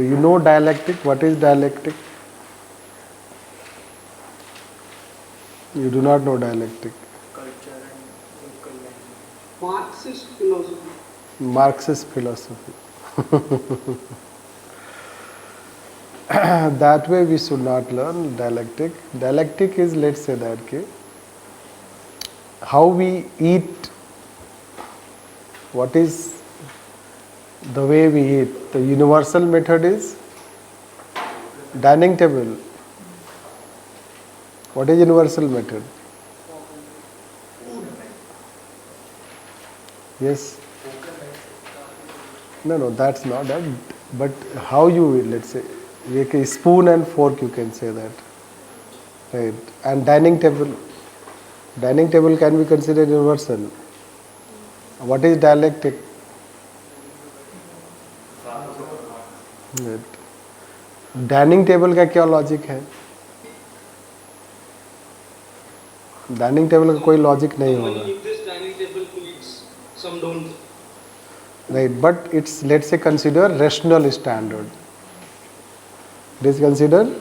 you know dialectic. What is dialectic? You do not know dialectic. Culture and local language. Marxist philosophy. Marxist philosophy. That way we should not learn dialectic. Dialectic is, let's say that how we eat, what is the way we eat. The universal method is dining table. What is universal method? Yes? No, that's not that. But how you eat, let's say, spoon and fork, you can say that. Right. And dining table. Dining table can be considered universal. What is dialectic? Right. Dining table का क्या logic है? Dining table का कोई logic नहीं होगा. Right, but it's, let's say, consider rational standard. It is considered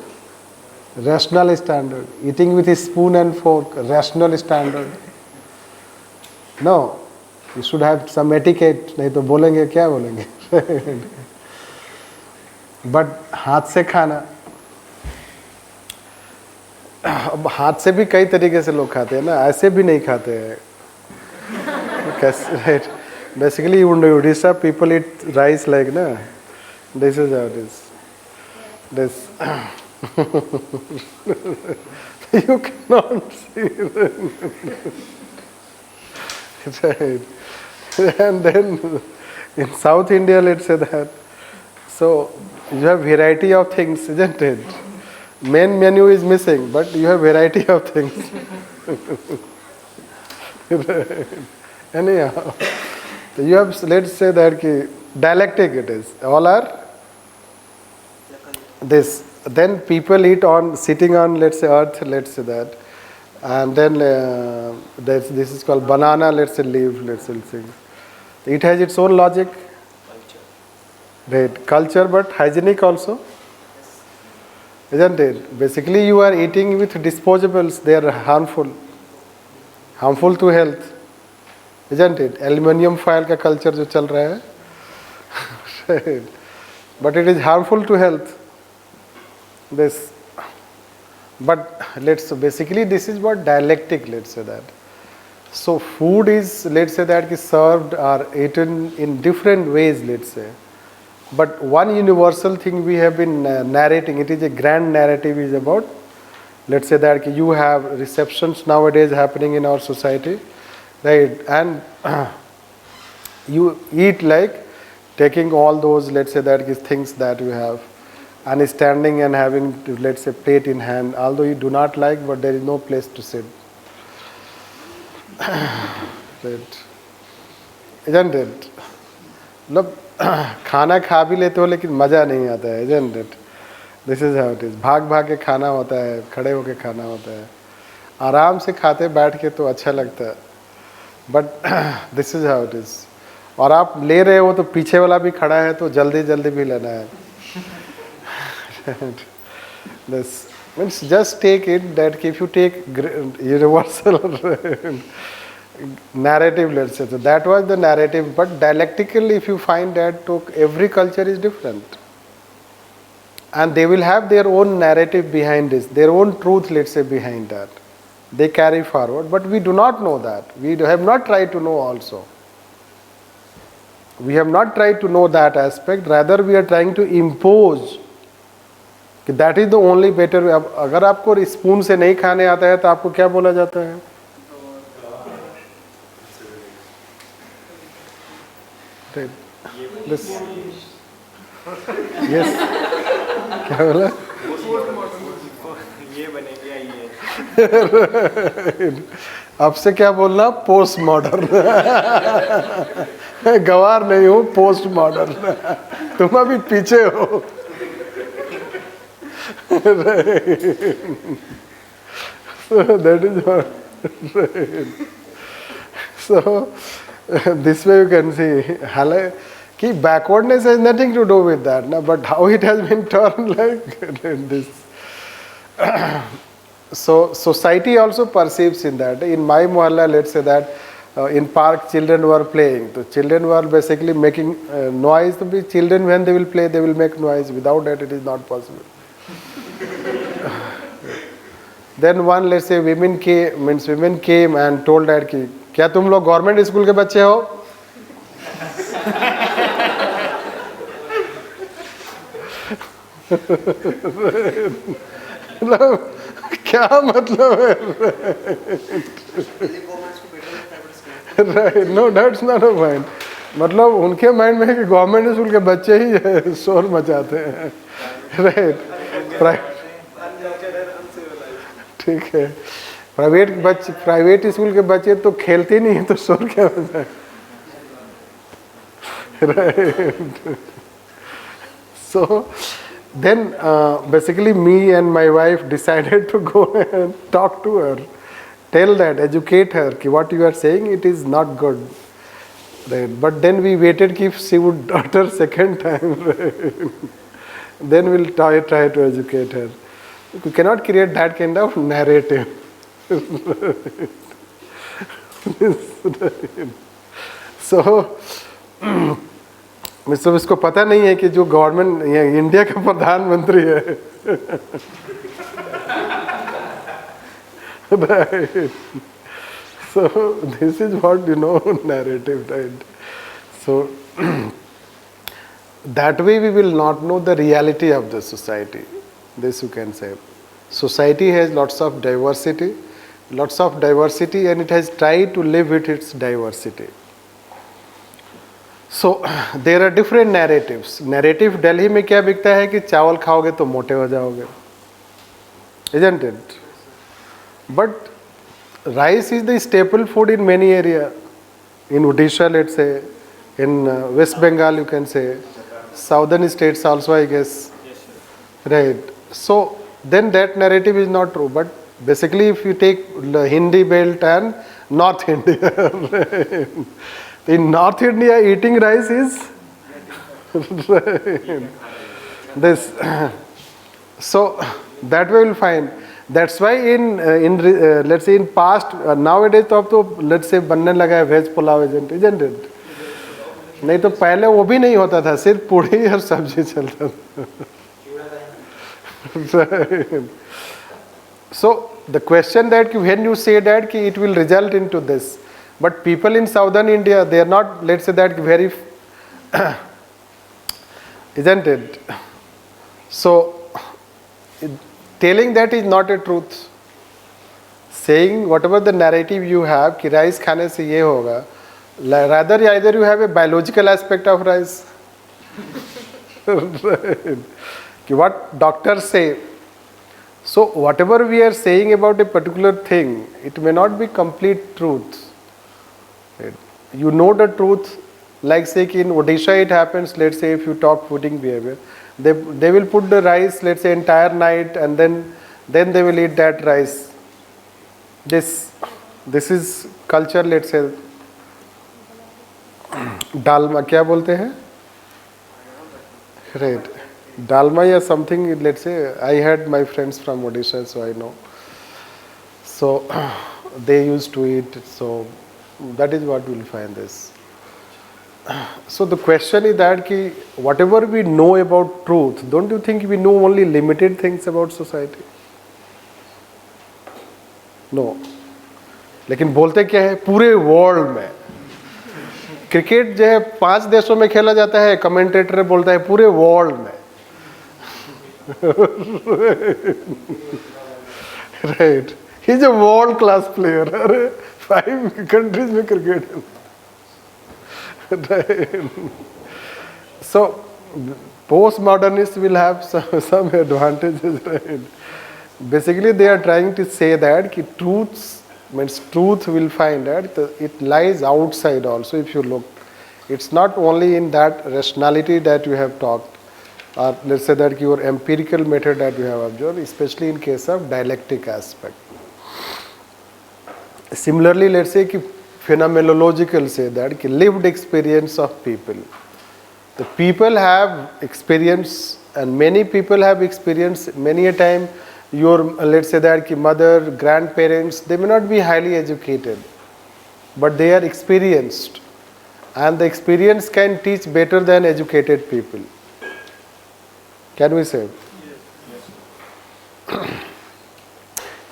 rational standard. Eating with a spoon and fork, rational standard. No, you should have some etiquette. नहीं तो बोलेंगे क्या बोलेंगे? But हाथ से खाना, अब हाथ से भी कई तरीके से लोग खाते हैं ना, ऐसे भी नहीं खाते हैं. Right? Basically, in Odisha, people eat rice like na. This is how it is. This. You cannot see it. Right. And then in South India, let's say that. So you have variety of things, isn't it? Main menu is missing, but you have variety of things. Right. Anyhow, so you have, let's say that dialectic it is. All are this. Then people eat on, sitting on, let's say, earth, let's say that. And then this is called banana, let's say, leaf, let's say. It has its own logic. Right. Culture, but hygienic also. Isn't it? Basically, you are eating with disposables. They are harmful to health. Isn't it? Aluminium foil ka culture jo chal raha hai. But it is harmful to health. This. But basically this is what dialectic, let's say that. So food is, let's say that, served or eaten in different ways, let's say. But one universal thing we have been narrating, it is a grand narrative, is about, let's say that you have receptions nowadays happening in our society, right? And you eat like taking all those, let's say that, things that you have, and standing and having, let's say, plate in hand, although you do not like, but there is no place to sit. Right. Isn't it? Look, खाना खा भी लेते हो लेकिन मज़ा नहीं आता है, isn't it? This is how it is. भाग भाग के खाना होता है, खड़े होके खाना होता है. आराम से खाते बैठ के तो अच्छा लगता है. But this is how it is. और आप ले रहे हो तो पीछे वाला भी खड़ा है तो जल्दी जल्दी भी लेना है. This means just take it that if you take universal narrative, let's say, so that was the narrative, but dialectically if you find that every culture is different and they will have their own narrative behind this, their own truth, let's say, behind that they carry forward, but we do not know that. We have not tried to know also. We have not tried to know that aspect, rather we are trying to impose कि that is the only better way. अगर आपको spoon से नहीं खाने आता है तो आपको क्या बोला जाता है? This. Yes. क्या बोला? ये बनेगा ये. अब से क्या बोलना? Post modern. गवार नहीं हूँ, पोस्ट मॉडर्न. तुम अभी पीछे हो. So that is what. So this way you can see कि backwardness has nothing to do with that, na, but how it has been turned like this. So society also perceives in that. In my mohalla, let's say that in park children were playing. So children were basically making noise. So children when they will play, they will make noise. Without that, it is not possible. Then one, let's say, women came and told that कि क्या तुम लोग government school के बच्चे हो? मतलब क्या मतलब है? Right, no, that's not a point. मतलब उनके माइंड में है कि गवर्नमेंट स्कूल के बच्चे ही शोर मचाते हैं, राइट? ठीक है, प्राइवेट स्कूल के बच्चे तो खेलते नहीं है तो शोर क्या होता है, right? So then basically me and my wife decided to go and talk to her, tell that, educate her कि what you are saying it is not good, right? But then we waited if she would utter second time, right? Then we'll try to educate her. You cannot create that kind of narrative. So मतलब इसको पता नहीं है कि जो government India का प्रधानमंत्री है, right? So this is what narrative, right? So that way we will not know the reality of the society. This you can say. Society has lots of diversity, and it has tried to live with its diversity. So there are different narratives. Narrative Delhi में क्या बिकता है कि चावल खाओगे तो मोटे हो जाओगे, isn't it? But rice is the staple food in many areas. In Odisha, let's say, in West Bengal, you can say, southern states also, I guess, right? So then that narrative is not true. But basically, if you take the Hindi belt and North India, right? In North India, eating rice is this. So that way we'll find. That's why in let's say in past nowadays तो अब तो let's say बनने लगा है veg pulao, isn't it? नहीं तो पहले वो भी नहीं होता था, सिर्फ पूड़ी और सब्जी चलता था. So the question that when you say that it will result into this, but people in southern India, they are not, let's say that very, isn't it? So telling that is not a truth. Saying whatever the narrative you have कि rice खाने से ये होगा, rather either you have a biological aspect of rice, कि what doctors say. So whatever we are saying about a particular thing, it may not be complete truth. You know the truth, like say in Odisha it happens, let's say if you talk fooding behavior, they will put the rice, let's say entire night, and then they will eat that rice. This is culture, let's say. Dalma, क्या बोलते हैं? Right. Dalma या something, let's say, I had my friends from Odisha, so I know. So they used to eat, so that is what we will find this. So the question is that कि whatever we know about truth, don't you think we know only limited things about society? No. लेकिन बोलते क्या है पूरे world में. Cricket जो है 5 देशों में खेला जाता है, कमेंटेटर बोलता है पूरे वर्ल्ड में. Right. He's a world class player. अरे 5 countries में क्रिकेट है. Right. So post-modernists will have some advantages, right? Basically they are trying to say that कि truth will find that it lies outside also. If you look, it's not only in that rationality that you have talked, or let's say that your empirical method that you have observed, especially in case of dialectic aspect. Similarly, let's say कि phenomenological say that कि lived experience of people, The people have experience, and many people have experience. Many a time, your let's say that ki mother, grandparents, they may not be highly educated, but they are experienced, and the experience can teach better than educated people. Can we say?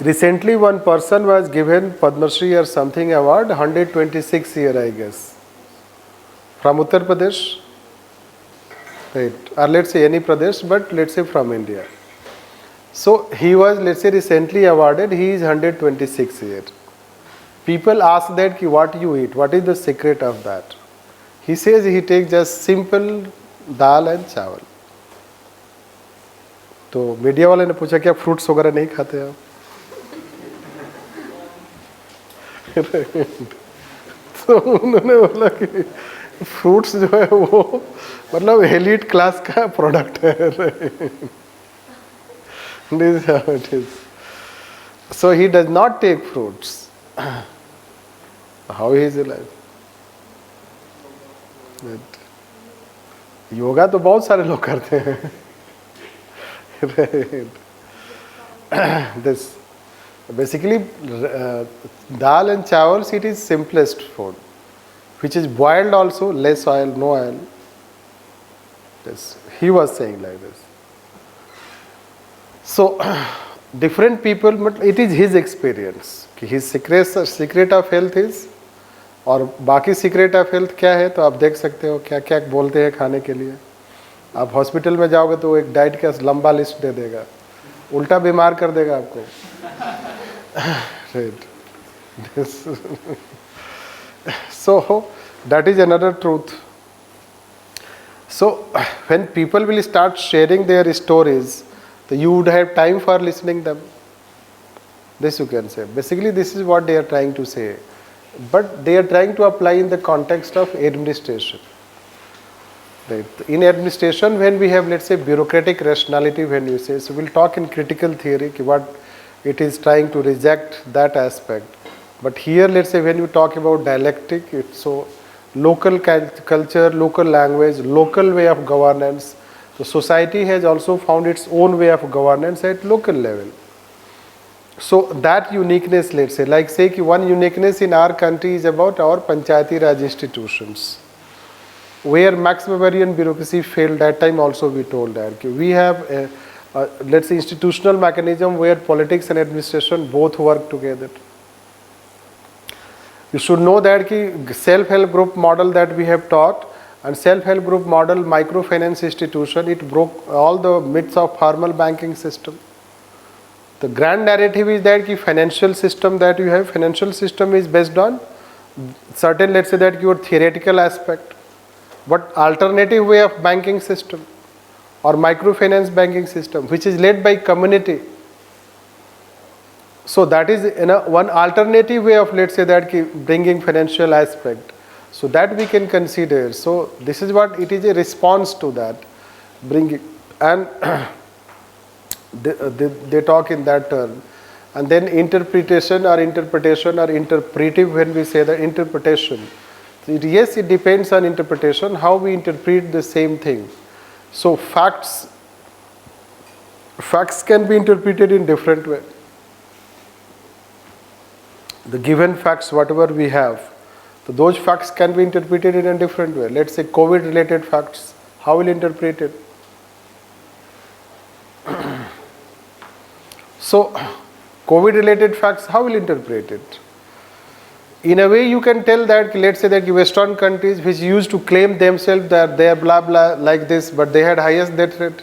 Recently, one person was given Padma Shri or something award, 126 year, I guess, from Uttar Pradesh, right? Or let's say any Pradesh, but let's say from India. So he was, let's say, recently awarded. He is 126 year. People ask that, ki, what you eat? What is the secret of that? He says he takes just simple dal and chawal. तो media वाले ने पूछा क्या fruits वगैरह नहीं खाते आप? तो उन्होंने बोला कि फ्रूट्स जो है वो मतलब एलीट क्लास का प्रोडक्ट है. This is how it is. So he does not take fruits. How he is alive? Yoga तो बहुत सारे लोग करते हैं. This basically dal and chawals, it is simplest food, which is boiled also, less oil, no oil. This he was saying like this. So different people, but it is his experience. कि his secret of health is, और बाकी secret of health क्या है तो आप देख सकते हो क्या क्या बोलते हैं खाने के लिए. आप हॉस्पिटल में जाओगे तो एक डाइट का लंबा लिस्ट दे देगा, उल्टा बीमार कर देगा आपको. Right. So that is another truth. So when people will start sharing their stories, so you would have time for listening them. This you can say. Basically this is what they are trying to say. But they are trying to apply in the context of administration. Right. In administration, when we have, let's say, bureaucratic rationality, when you say, so we'll talk in critical theory, what it is trying to reject that aspect. But here, let's say, when you talk about dialectic, it's so local culture, local language, local way of governance. So society has also found its own way of governance at local level. So that uniqueness, let's say, like say one uniqueness in our country is about our Panchayati Raj institutions, where max Weberian bureaucracy failed. That time also we told that we have a let's say institutional mechanism where politics and administration both work together. You should know that ki self-help group model that we have taught, and self-help group model microfinance institution, it broke all the myths of formal banking system. The grand narrative is that ki financial system that you have, financial system is based on certain, let's say that your theoretical aspect, but alternative way of banking system or microfinance banking system, which is led by community. So that is one alternative way of, let's say that ki bringing financial aspect. So that we can consider. So this is what it is, a response to that, bringing, and they talk in that term. And then interpretation or interpretive, when we say the interpretation. So yes, it depends on interpretation, how we interpret the same thing. So facts can be interpreted in different way. The given facts, whatever we have, so those facts can be interpreted in a different way. Let's say COVID related facts, how will interpret it? So COVID related facts, how will interpret it? In a way you can tell that, let's say that Western countries which used to claim themselves that they are blah blah like this, but they had highest death rate.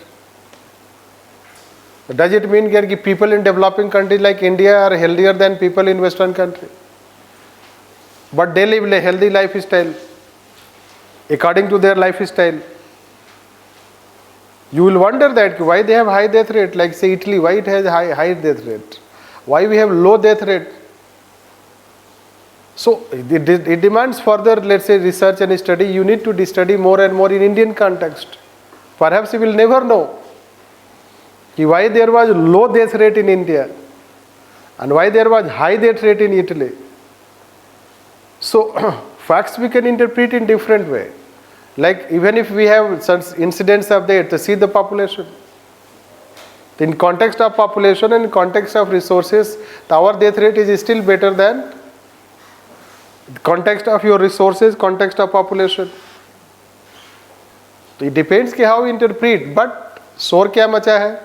Does it mean that people in developing countries like India are healthier than people in Western countries? But they live a healthy lifestyle according to their lifestyle. You will wonder that why they have high death rate, like say Italy, why it has high death rate? Why we have low death rate? So it demands further, let's say, research and study. You need to study more and more in Indian context. Perhaps you will never know why there was low death rate in India and why there was high death rate in Italy. So facts we can interpret in different way. Like even if we have such incidents of there, to see the population. In context of population and in context of resources, our death rate is still better than context of your resources, context of population. It depends कि how you interpret, but शोर क्या मचा है?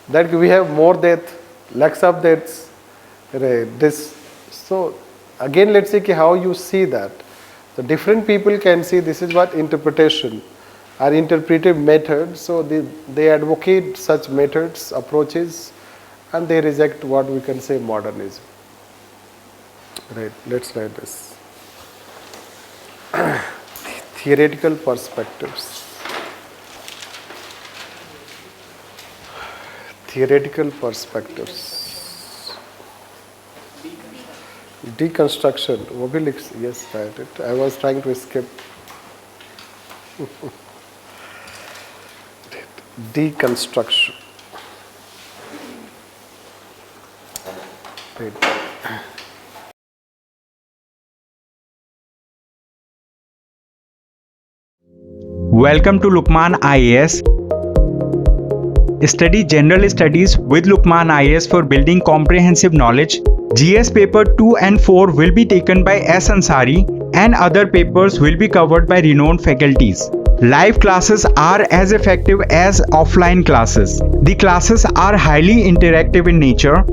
That we have more death, lakhs of deaths. Right. This, so again, let's see how you see that. So different people can see this is what interpretation or interpretive methods. So they advocate such methods, approaches, and they reject what we can say modernism. Right. Let's write this. Theoretical perspectives. Theoretical perspectives. Deconstruction. वो भी लिख, yes, write it. I was trying to skip. Deconstruction. Right. Welcome to LUKMAAN IAS. Study General Studies with LUKMAAN IAS for building comprehensive knowledge. GS paper 2 and 4 will be taken by S. Ansari and other papers will be covered by renowned faculties. Live classes are as effective as offline classes. The classes are highly interactive in nature.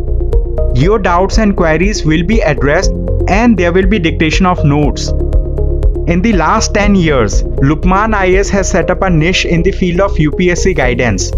Your doubts and queries will be addressed and there will be dictation of notes. In the last 10 years, LUKMAAN IAS has set up a niche in the field of UPSC guidance.